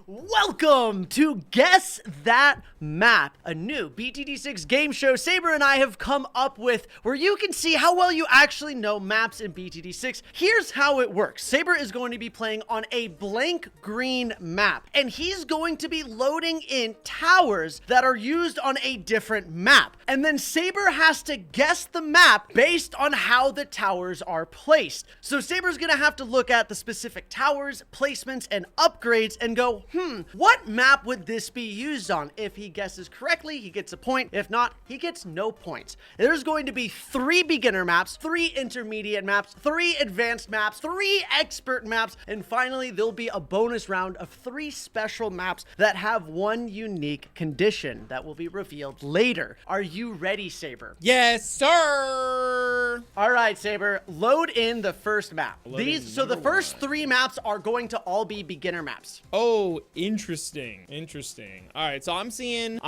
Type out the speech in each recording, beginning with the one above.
Welcome to Guess That Map, a new BTD6 game show Sabre and I have come up with where you can see how well you actually know maps in BTD6. Here's how it works. Sabre is going to be playing on a blank green map, and he's going to be loading in towers that are used on a different map. And then Sabre has to guess the map based on how the towers are placed. So Sabre's going to have to look at the specific towers, placements, and upgrades and go, what map would this be used on? If he guesses correctly, he gets a point. If not, he gets no points. There's going to be 3 beginner maps, 3 intermediate maps, 3 advanced maps, 3 expert maps, and finally, there'll be a bonus round of 3 special maps that have one unique condition that will be revealed later. Are you ready, Sabre? Yes, sir! All right, Sabre, load in the first map. So the first 3 maps are going to all be beginner maps. Oh, interesting. All right, so I'm seeing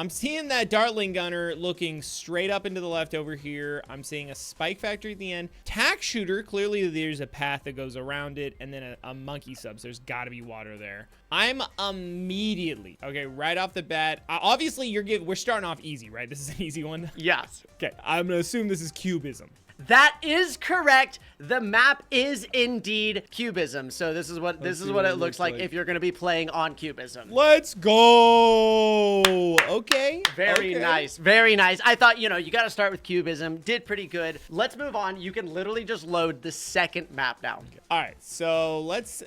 that Dartling Gunner looking straight up into the left over here. I'm seeing a spike factory at the end. Tack shooter, clearly there's a path that goes around it, and then a monkey sub, so there's gotta be water there. I'm immediately, okay, right off the bat, obviously we're starting off easy, right? This is an easy one. Yes. Okay, I'm gonna assume this is cubism. That is correct. The map is indeed cubism. So this is what it looks like if you're going to be playing on cubism. Let's go. Okay. Very nice. Very nice. I thought, you got to start with cubism. Did pretty good. Let's move on. You can literally just load the second map now. All right. So let's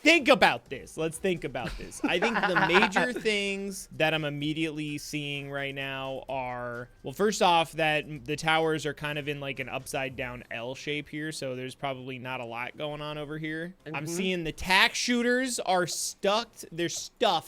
think about this. I think the major things that I'm immediately seeing right now are, well, first off, that the towers are kind of in like an upside down L shape here, so there's probably not a lot going on over here. I'm seeing the tack shooters are stuffed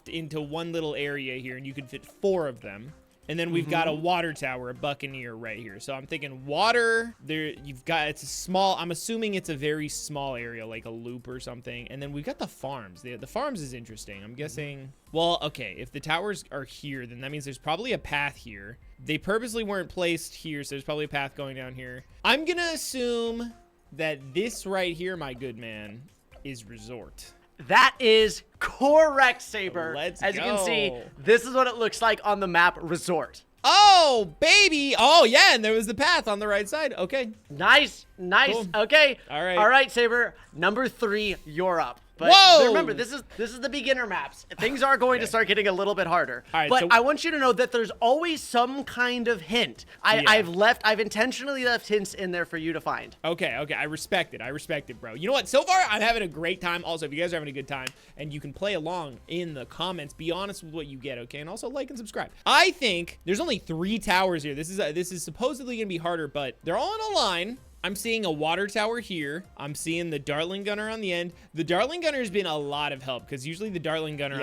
into one little area here, and you can fit 4 of them. And then we've got a water tower, a buccaneer right here. So I'm thinking water there. It's a small, I'm assuming it's a very small area, like a loop or something. And then we've got the farms. The farms is interesting. I'm guessing, well, okay, if the towers are here, then that means there's probably a path here. They purposely weren't placed here, so there's probably a path going down here. I'm gonna assume that this right here, my good man, is resort. That is correct, Sabre. Let's As go. you can see, this is what it looks like on the map resort. Oh, baby. Oh, yeah, and there was the path on the right side. Okay. Nice. Cool. Okay. All right, Sabre. Number 3, you're up. But whoa! Remember, this is the beginner maps. Things are going to start getting a little bit harder. All right, but so I want you to know that there's always some kind of hint. I've intentionally left hints in there for you to find. Okay. I respect it, bro. You know what? So far, I'm having a great time. Also, if you guys are having a good time and you can play along in the comments, be honest with what you get, okay? And also like and subscribe. I think there's only 3 towers here. This is supposedly going to be harder, but they're all in a line. I'm seeing a water tower here. I'm seeing the Dartling Gunner on the end. The Dartling Gunner has been a lot of help because usually the Dartling Gunner,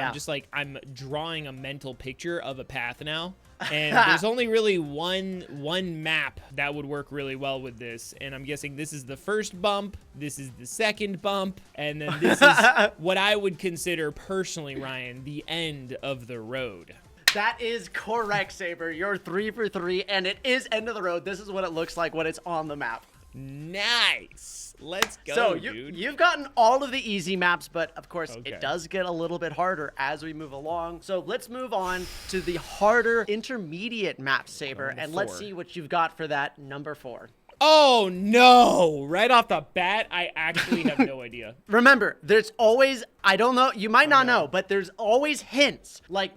I'm drawing a mental picture of a path now. And there's only really one map that would work really well with this. And I'm guessing this is the first bump. This is the second bump. And then this is what I would consider personally, Ryan, the end of the road. That is correct, Sabre. You're 3 for 3, and it is end of the road. This is what it looks like when it's on the map. Nice. Let's go, so dude. You've gotten all of the easy maps, but of course it does get a little bit harder as we move along. So let's move on to the harder intermediate map, Sabre, and let's see what you've got for that number 4. Oh no! Right off the bat, I actually have no idea. Remember, there's always, I don't know, you might not know, but there's always hints. Like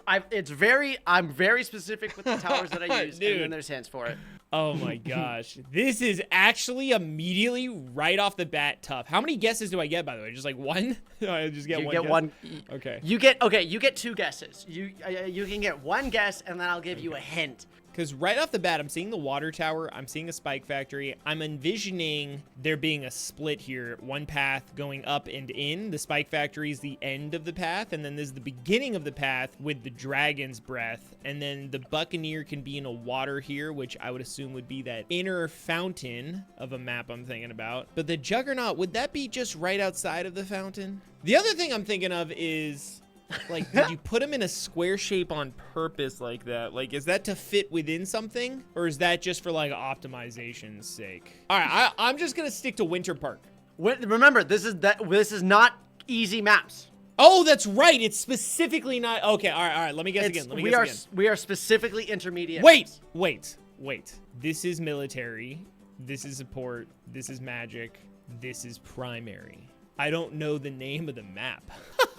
I'm very specific with the towers that I use, and then there's hints for it. Oh my gosh. This is actually immediately right off the bat tough. How many guesses do I get, by the way? Just like 1? I just get one guess? Okay. You get 2 guesses. You can get 1 guess, and then I'll give you a hint. Because right off the bat, I'm seeing the water tower. I'm seeing a spike factory. I'm envisioning there being a split here. One path going up and in. The spike factory is the end of the path. And then there's the beginning of the path with the dragon's breath. And then the buccaneer can be in a water here, which I would assume would be that inner fountain of a map I'm thinking about. But the juggernaut, would that be just right outside of the fountain? The other thing I'm thinking of is, like, did you put them in a square shape on purpose like that? Like, is that to fit within something? Or is that just for, like, optimization's sake? All right, I'm just going to stick to Winter Park. Remember, this is not easy maps. Oh, that's right. It's specifically not. Okay, all right. Let me guess again. We are specifically intermediate. Wait. This is military. This is support. This is magic. This is primary. I don't know the name of the map.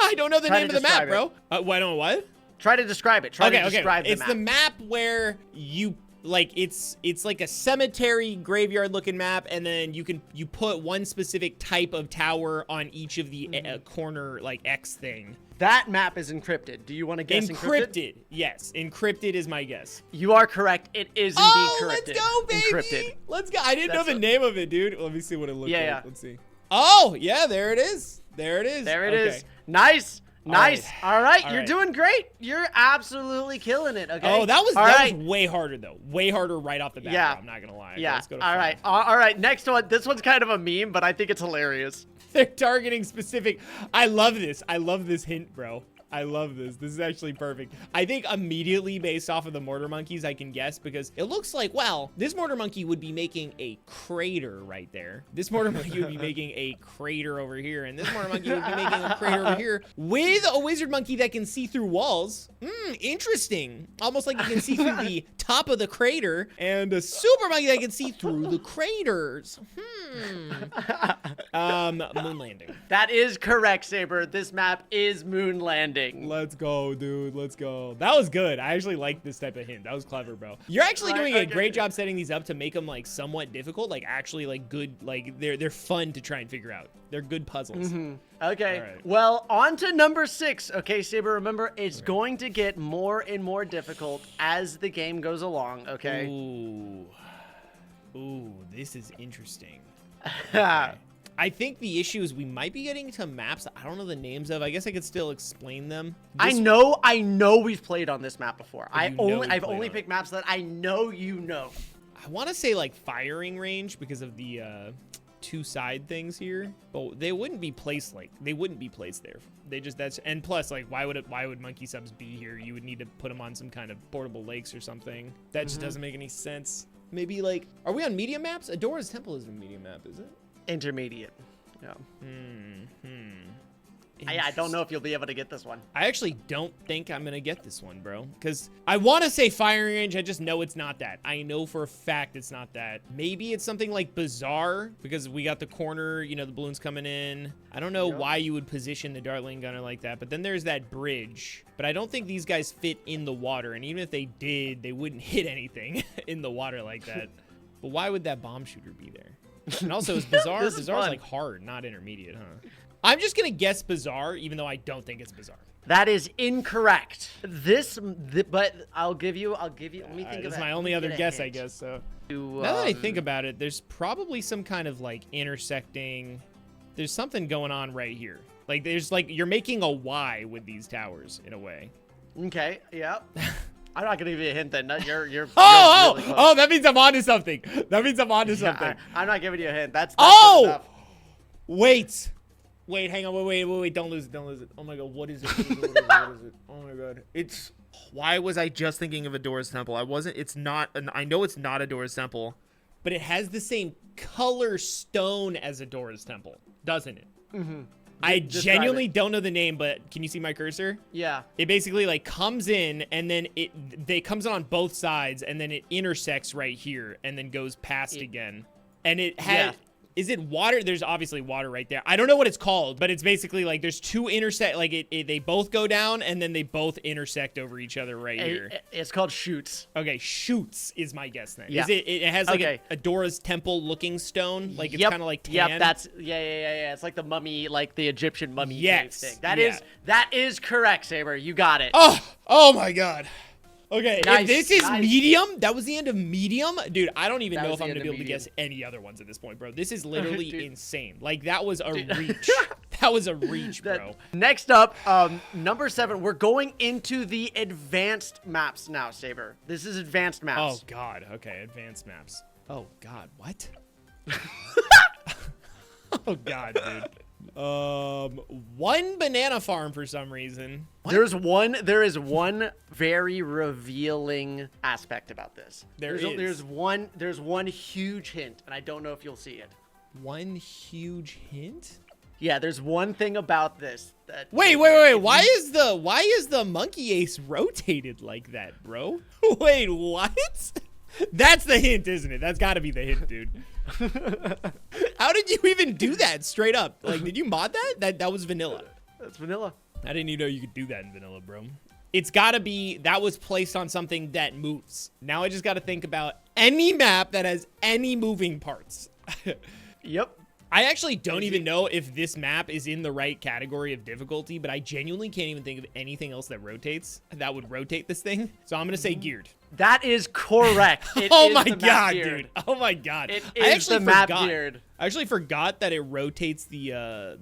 I don't know the name of the map, bro. What? Try to describe it. Try to describe the map. It's the map where you like it's like a cemetery graveyard looking map, and then you put one specific type of tower on each of the corner like X thing. That map is encrypted. Do you want to guess encrypted? Yes, encrypted is my guess. You are correct. It is indeed corrupted. Let's go, baby. Encrypted. Let's go. I didn't know the name of it, dude. Let me see what it looks like. Yeah. Let's see. Oh, yeah, there it is. There it is. Nice. All right. You're doing great. You're absolutely killing it. Okay. Oh, that was way harder though. Way harder right off the bat. Yeah. Bro. I'm not gonna lie. Yeah. Let's go to all right. Next one. This one's kind of a meme, but I think it's hilarious. They're targeting specific. I love this. I love this hint, bro. I love this. This is actually perfect. I think immediately based off of the mortar monkeys, I can guess because it looks like, well, this mortar monkey would be making a crater right there. This mortar monkey would be making a crater over here. And this mortar monkey would be making a crater over here with a wizard monkey that can see through walls. Interesting. Almost like you can see through the top of the crater, and a super monkey that can see through the craters. Moon landing. That is correct, Sabre. This map is moon landing. Let's go, dude. Let's go. That was good. I actually like this type of hint. That was clever, bro. You're actually doing a great job setting these up to make them like somewhat difficult, like actually like good, like they're fun to try and figure out. They're good puzzles. Okay. Right. Well, on to number 6. Okay, Sabre, remember, it's going to get more and more difficult as the game goes along, okay? Ooh, this is interesting. Okay. I think the issue is we might be getting to maps I don't know the names of. I guess I could still explain them. I know we've played on this map before. I've only picked maps that I know you know. I want to say like firing range because of the two side things here, but they wouldn't be placed there. They just and plus like why would monkey subs be here? You would need to put them on some kind of portable lakes or something. That just doesn't make any sense. Maybe like, are we on medium maps? Adora's Temple isn't a medium map, is it? Intermediate. Yeah. I don't know if you'll be able to get this one. I actually don't think I'm gonna get this one, bro, because I want to say firing range. I just know it's not that. I know for a fact it's not that. Maybe it's something like bizarre because we got the corner, you know, the balloons coming in. I don't know why you would position the Dartling gunner like that, but then there's that bridge. But I don't think these guys fit in the water, and even if they did, they wouldn't hit anything in the water like that. But why would that bomb shooter be there? And also, is bizarre? Bizarre is like hard, not intermediate, huh? I'm just gonna guess bizarre, even though I don't think it's bizarre. That is incorrect. But I'll give you. Let me think of it. That's my only other guess, I guess. So now that I think about it, there's probably some kind of like intersecting. There's something going on right here. Like there's like you're making a Y with these towers in a way. Okay. Yep. I'm not gonna give you a hint then. You're really close. Oh, that means I'm onto something. That means I'm onto something. I'm not giving you a hint. That's enough. Wait, hang on, wait, don't lose it. Oh my god, what is it? What is it? Oh my god. Why was I just thinking of Adora's Temple? I know it's not Adora's Temple, but it has the same color stone as Adora's Temple, doesn't it? I genuinely don't know the name, but can you see my cursor? Yeah. It basically like comes in and then it comes in on both sides and then it intersects right here and then goes past again. And it has Is it water? There's obviously water right there. I don't know what it's called, but it's basically like there's two intersect, like they both go down and then they both intersect over each other right here. It's called chutes. Okay, chutes is my guess then. Yeah. It has like a Adora's Temple looking stone, like it's kind of like tan. Yep, that's yeah. It's like the mummy, like the Egyptian mummy thing. That is correct, Sabre. You got it. Oh my god. Okay, nice, if this is medium, that was the end of medium. Dude, I don't even know if I'm going to be able to guess any other ones at this point, bro. This is literally insane. Like, that was a reach. That was a reach, bro. Next up, number 7, we're going into the advanced maps now, Sabre. This is advanced maps. Oh, God. Okay, advanced maps. Oh, God. What? Oh, God, dude. One banana farm for some reason. What? There is one very revealing aspect about this. There's one huge hint, and I don't know if you'll see it. One huge hint? Yeah, there's one thing about this that Wait. Why is the monkey ace rotated like that, bro? Wait, what? That's the hint, isn't it? That's got to be the hint, dude. How did you even do that straight up? Like, did you mod that? That was vanilla. That's vanilla. I didn't even know you could do that in vanilla, bro. It's got to be that was placed on something that moves. Now I just got to think about any map that has any moving parts. Yep. I actually don't even know if this map is in the right category of difficulty, but I genuinely can't even think of anything else that rotates that would rotate this thing. So I'm going to say geared. That is correct. Oh my god, dude. Oh my god. It is the map geared. I actually forgot that it rotates the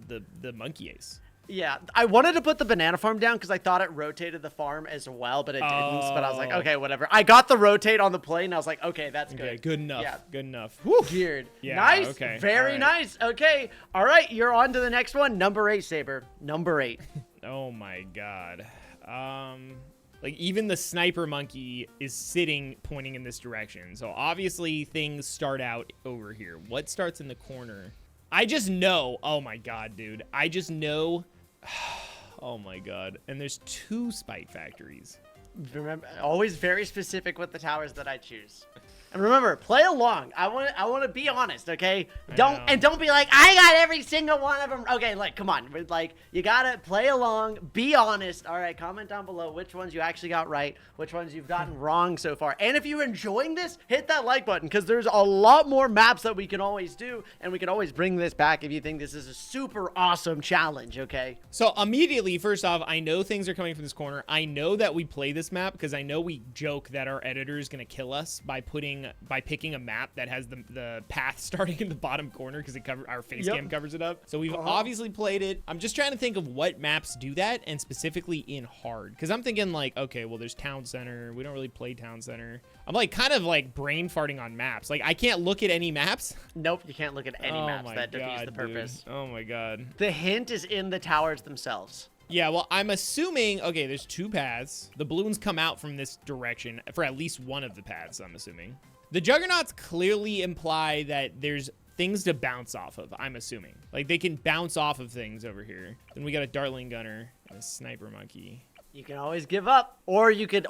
monkey ace. Yeah, I wanted to put the banana farm down because I thought it rotated the farm as well, but it didn't. But I was like, okay, whatever. I got the rotate on the plane, and I was like, okay, that's good. Okay, good enough. Yeah. Good enough. Whew. Geared. Yeah, nice. okay. Very right. nice. Okay. All right, you're on to the next one. Number 8, Sabre. Number 8. Oh my god. Like even the sniper monkey is sitting pointing in this direction. So obviously things start out over here. What starts in the corner? I just know. Oh my god, dude. I just know. Oh my god. And there's 2 spite factories. Remember, always very specific with the towers that I choose. And remember, play along. I want to be honest, okay? Don't be like, I got every single one of them. Okay, like, come on. Like, you gotta play along, be honest. All right, comment down below which ones you actually got right, which ones you've gotten wrong so far. And if you're enjoying this, hit that like button, because there's a lot more maps that we can always do, and we can always bring this back if you think this is a super awesome challenge, okay? So immediately, first off, I know things are coming from this corner. I know that we play this map because I know we joke that our editor is gonna kill us by picking a map that has the path starting in the bottom corner because our face cam covers it up. So we've obviously played it. I'm just trying to think of what maps do that, and specifically in hard, because I'm thinking like, okay, well, there's town center. We don't really play town center. I'm like kind of like brain farting on maps. Like I can't look at any maps. Nope, you can't look at any maps. That defeats the purpose. Dude. Oh my god. The hint is in the towers themselves. Yeah, well, I'm assuming, okay, there's 2 paths. The balloons come out from this direction for at least one of the paths, I'm assuming. The juggernauts clearly imply that there's things to bounce off of, I'm assuming. Like, they can bounce off of things over here. Then we got a dartling gunner and a sniper monkey. You can always give up, or you could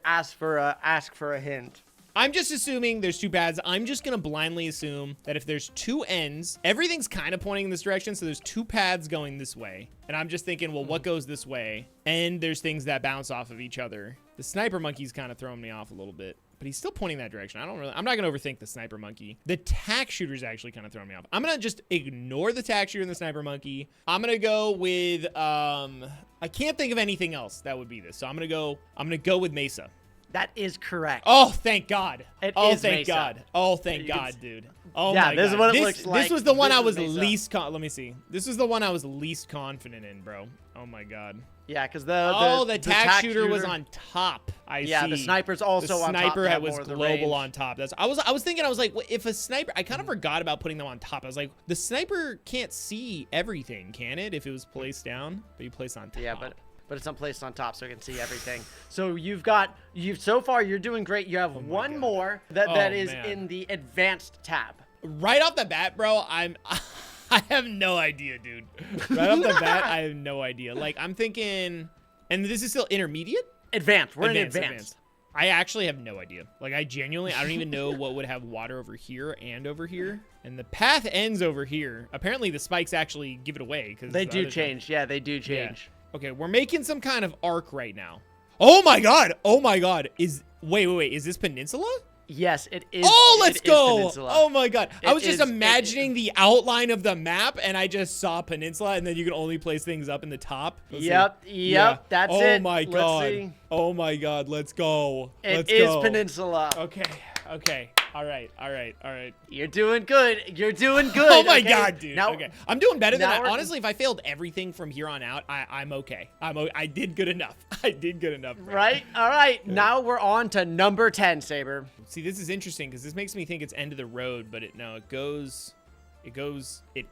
ask for a hint. I'm just assuming there's 2 paths. I'm just going to blindly assume that if there's 2 ends, everything's kind of pointing in this direction, so there's 2 paths going this way. And I'm just thinking, well, what goes this way? And there's things that bounce off of each other. The sniper monkey's kind of throwing me off a little bit, but he's still pointing that direction. I'm not going to overthink the sniper monkey. The tack shooter's actually kind of throwing me off. I'm going to just ignore the tack shooter and the sniper monkey. I'm going to go with, I can't think of anything else that would be this. So I'm going to go with Mesa. That is correct. Oh, thank God. Thank Mesa. God. Oh, thank God, dude. Oh yeah, my God. This is what it looks like. This was the one I was least let me see. This was the one I was least confident in, bro. Oh my God. Yeah, because the tack shooter was on top. Yeah, see. the sniper's also on top. The sniper was global on top. I was thinking, I was like, if a sniper, I kind of forgot about putting them on top. I was like, the sniper can't see everything, can it? If it was placed down, but you placed on top. Yeah, but it's not placed on top, so it can see everything. So so far you're doing great. You have one more that is in the advanced tab. Right off the bat, bro, I have no idea, dude. Right off the bat, I have no idea. Like, I'm thinking, and this is still intermediate? Advanced. We're in advanced. I actually have no idea. Like, I don't even know what would have water over here and over here. And the path ends over here. Apparently, the spikes actually give it away. They do change. Yeah, they do change. Yeah. Okay, we're making some kind of arc right now. Oh my God. Oh my God. Wait. Is this Peninsula? Yes, it is. Oh, let's go. Oh my God. I was just imagining the outline of the map, and I just saw Peninsula, and then you can only place things up in the top. Yep. That's it. Oh my God. Oh my God. Let's go. It is Peninsula. Okay. All right. You're doing good. Oh my God, dude. Now, okay. I'm doing better than that. Honestly, if I failed everything from here on out, I'm okay. I did good enough. Bro. Right? All right. Good. Now we're on to number 10, Sabre. See, this is interesting because this makes me think it's end of the road, but it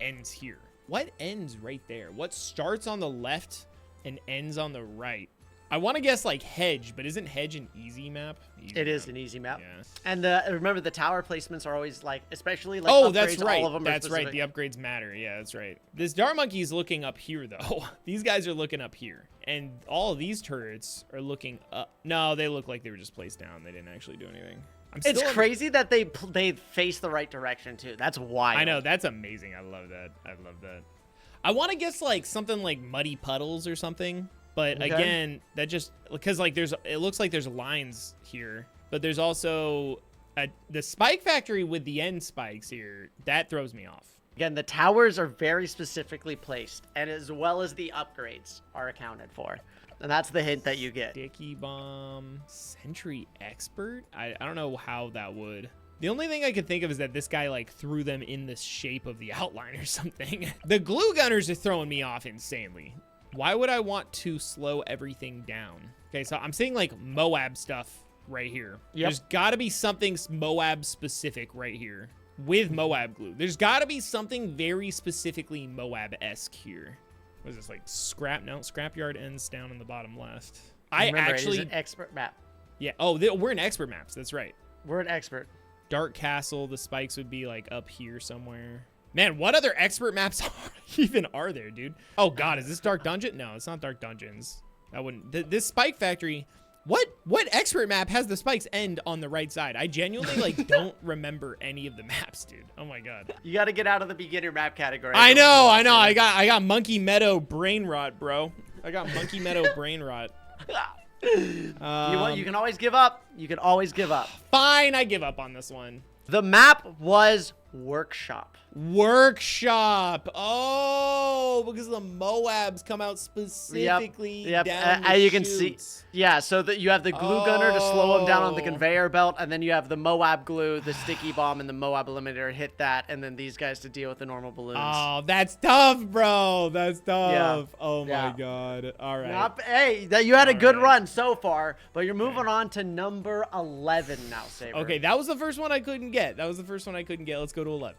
ends here. What ends right there? What starts on the left and ends on the right? I want to guess like hedge, but isn't hedge an easy map? It is an easy map. Yeah. And remember, the tower placements are always like, especially like Oh, upgrades, that's right. all of them That's are right. specific. The upgrades matter. Yeah, that's right. This Dart Monkey's looking up here, though. These guys are looking up here. And all of these turrets are looking up. No, they look like they were just placed down. They didn't actually do anything. It's crazy that they face the right direction, too. That's wild. I know. That's amazing. I love that. I love that. I want to guess like something like muddy puddles or something. But again, that just because like it looks like there's lines here, but there's also the spike factory with the end spikes here. That throws me off. Again, the towers are very specifically placed, and as well as the upgrades are accounted for. And that's the hint that you get. Sticky bomb, sentry expert. I don't know how that would. The only thing I could think of is that this guy like threw them in the shape of the outline or something. The glue gunners are throwing me off insanely. Why would I want to slow everything down? Okay, so I'm seeing like Moab stuff right here. Yep. There's got to be something Moab specific right here with Moab glue. There's got to be something very specifically Moab-esque here. What is this, like scrap? No, scrapyard ends down in the bottom left. Remember, it is an expert map. Yeah. Oh, we're in expert maps. That's right. We're an expert. Dark Castle. The spikes would be like up here somewhere. Man, what other expert maps even are there, dude? Oh God, is this Dark Dungeon? No, it's not Dark Dungeons. I wouldn't. This Spike Factory. What expert map has the spikes end on the right side? I genuinely like don't remember any of the maps, dude. Oh my God. You got to get out of the beginner map category. I know. I got Monkey Meadow brain rot, bro. I got Monkey Meadow brain rot. You can always give up. You can always give up. Fine, I give up on this one. The map was Workshop. Workshop. Oh, because the Moabs come out specifically Yep. down the you can see. Yeah, so that you have the glue gunner to slow them down on the Oh. conveyor belt, and then you have the Moab glue, the sticky bomb, and the Moab eliminator hit that, and then these guys to deal with the normal balloons. Oh, that's tough, bro. That's tough. Yeah. Oh my Yeah. God. All right. Hey, you had a good right. run so far, but you're moving on to number 11 now, Sabre. Okay, that was the first one I couldn't get. Let's go to 11.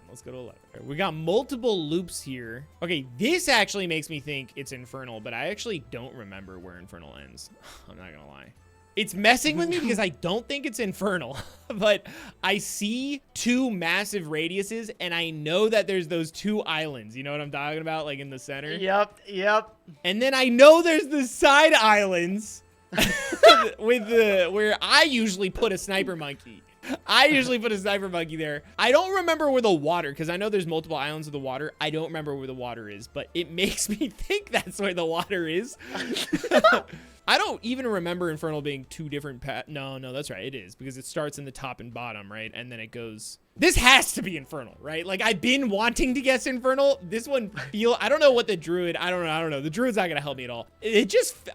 We got multiple loops here. Okay, this actually makes me think it's Infernal, but I actually don't remember where Infernal ends. I'm not gonna lie. It's messing with me because I don't think it's Infernal, but I see two massive radiuses, and I know that there's those two islands. You know what I'm talking about? Like in the center? Yep. And then I know there's the side islands with where I usually put a sniper monkey. There. I don't remember where the water, because I know there's multiple islands of the water. I don't remember where the water is, but it makes me think that's where the water is. I don't even remember Infernal being two different No, that's right. It is, because it starts in the top and bottom, right? And then it goes... This has to be Infernal, right? Like, I've been wanting to guess Infernal. This one I don't know what the Druid... I don't know. The Druid's not going to help me at all.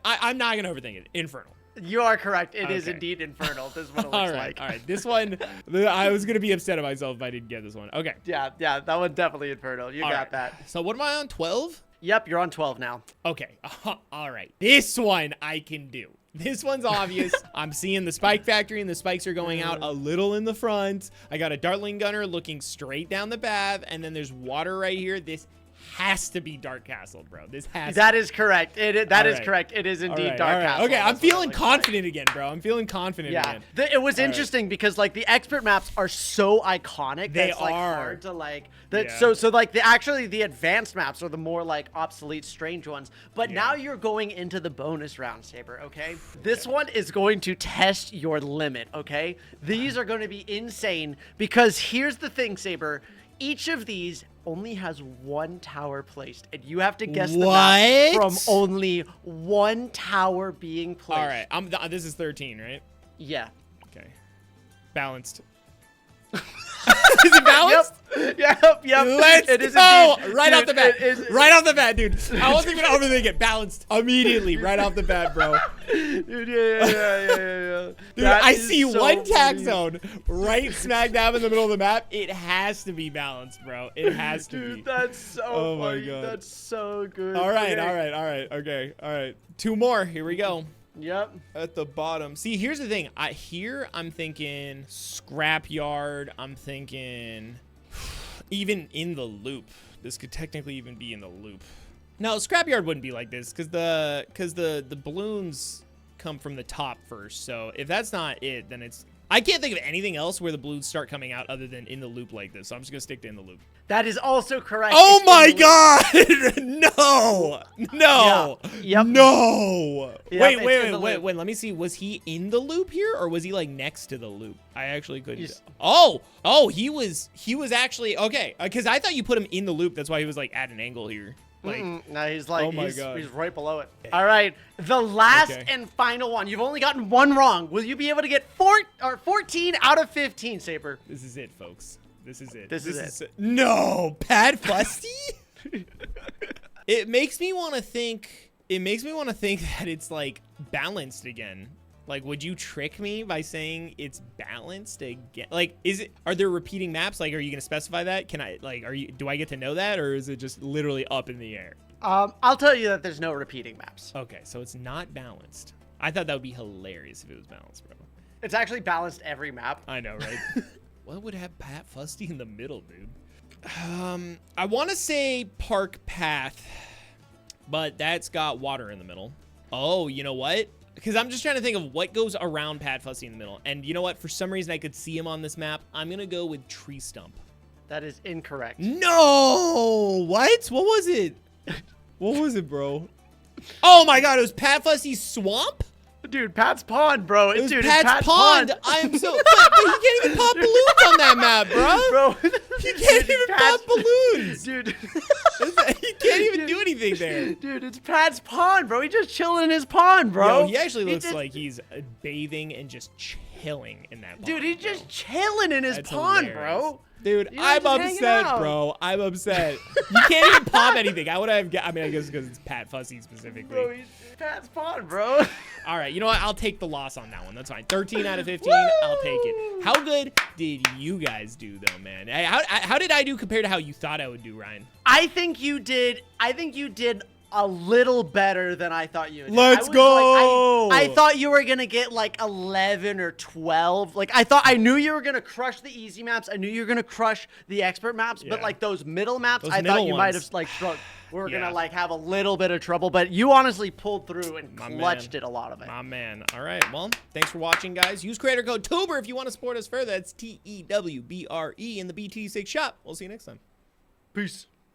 I'm not going to overthink it. Infernal. You are correct. It is Okay. indeed Infernal. This is what it looks like. All right. This one, I was going to be upset at myself if I didn't get this one. Okay. Yeah, that one's definitely Infernal. You All got right. that. So what am I on, 12? Yep, you're on 12 now. Okay. All right. This one I can do. This one's obvious. I'm seeing the spike factory, and the spikes are going out a little in the front. I got a Dartling gunner looking straight down the path, and then there's water right here. This has to be Dark Castle, bro. That is correct. That is right. correct. It is indeed All right, Dark all right. Castle. Okay, I'm That's what feeling it looks like. confident again, bro. I'm feeling confident Yeah, again. it was interesting because like the expert maps are so iconic. They that's, like, are. hard to like. That Yeah. so like the advanced maps are the more like obsolete, strange ones. But now you're going into the bonus round, Sabre. Okay, this one is going to test your limit. Okay, these are going to be insane because here's the thing, Sabre. Each of these only has one tower placed, and you have to guess the map from only one tower being placed. All right, this is 13, right? Yeah. Okay. Balanced. Is it balanced? Yep. Let's It is go! indeed. Right off Dude, the bat. it is- Right off the bat, dude. I wasn't even overthinking it. Balanced immediately, right off the bat, bro. Dude, yeah. Dude, That I is see so one tax funny. zone right smack dab in the middle of the map. It has to be balanced, bro. It has to be. Dude, that's so Oh my funny. God. That's so good. All right. Okay. All right. Two more. Here we go. Yep. At the bottom. See, here's the thing. I'm thinking scrapyard. I'm thinking even in the loop. This could technically even be in the loop. No, scrapyard wouldn't be like this because the balloons come from the top first. So if that's not it, then it's... I can't think of anything else where the balloons start coming out other than in the loop like this. So I'm just going to stick to in the loop. That is also correct. Oh my God! No! No! Yep. No! Yep, Wait. Let me see. Was he in the loop here, or was he like next to the loop? I actually couldn't. Oh, he was actually okay. Because I thought you put him in the loop. That's why he was like at an angle here. Like, no, he's like, oh my God. He's right below it. All right, the last and final one. You've only gotten one wrong. Will you be able to get 14 out of 15, Sabre? This is it, folks. This is it. This is it. No, Pat Fusty? It makes me want to think. It makes me want to think that it's like balanced again. Like, would you trick me by saying it's balanced again? Like, are there repeating maps? Like, are you going to specify that? Can I, like, do I get to know that, or is it just literally up in the air? I'll tell you that there's no repeating maps. Okay, so it's not balanced. I thought that would be hilarious if it was balanced, bro. It's actually balanced every map. I know, right? What would have Pat Fusty in the middle, dude? I want to say Park Path, but that's got water in the middle. Oh, you know what? Because I'm just trying to think of what goes around Pat Fusty in the middle. And you know what? For some reason, I could see him on this map. I'm going to go with Tree Stump. That is incorrect. No! What? What was it? What was it, bro? Oh, my God. It was Pat Fusty's Swamp? Dude, Pat's Pond, bro. It was Dude, Pat's Pond. I am so... but you can't even pop balloons on that map, bro. You can't even pop balloons. Dude. You can't even do anything there. Dude, it's Pat's Pond, bro. He's just chilling in his pond, bro. Yo, he actually looks like he's bathing and just chilling in that pond. Dude, he's just chilling in his pond, hilarious. Bro. Dude, He's I'm just hanging upset, out. bro. I'm upset. You can't even pop anything. I would have... I mean, I guess because it's Pat Fusty specifically. Bro, he's Pat's Pond, bro. All right, you know what? I'll take the loss on that one. That's fine. 13 out of 15. Woo! I'll take it. How good did you guys do, though, man? Hey, how did I do compared to how you thought I would do, Ryan? I think you did a little better than I thought you would. Let's go. I thought you were gonna get like 11 or 12. Like I knew you were gonna crush the easy maps. I knew you were gonna crush the expert maps. But like those middle maps, I thought you might have like struggled. We're gonna like have a little bit of trouble, but you honestly pulled through and clutched it a lot of it. My man. All right. Well, thanks for watching, guys. Use creator code Tewbre if you want to support us further. That's TEWBRE in the BTD6 shop. We'll see you next time. Peace.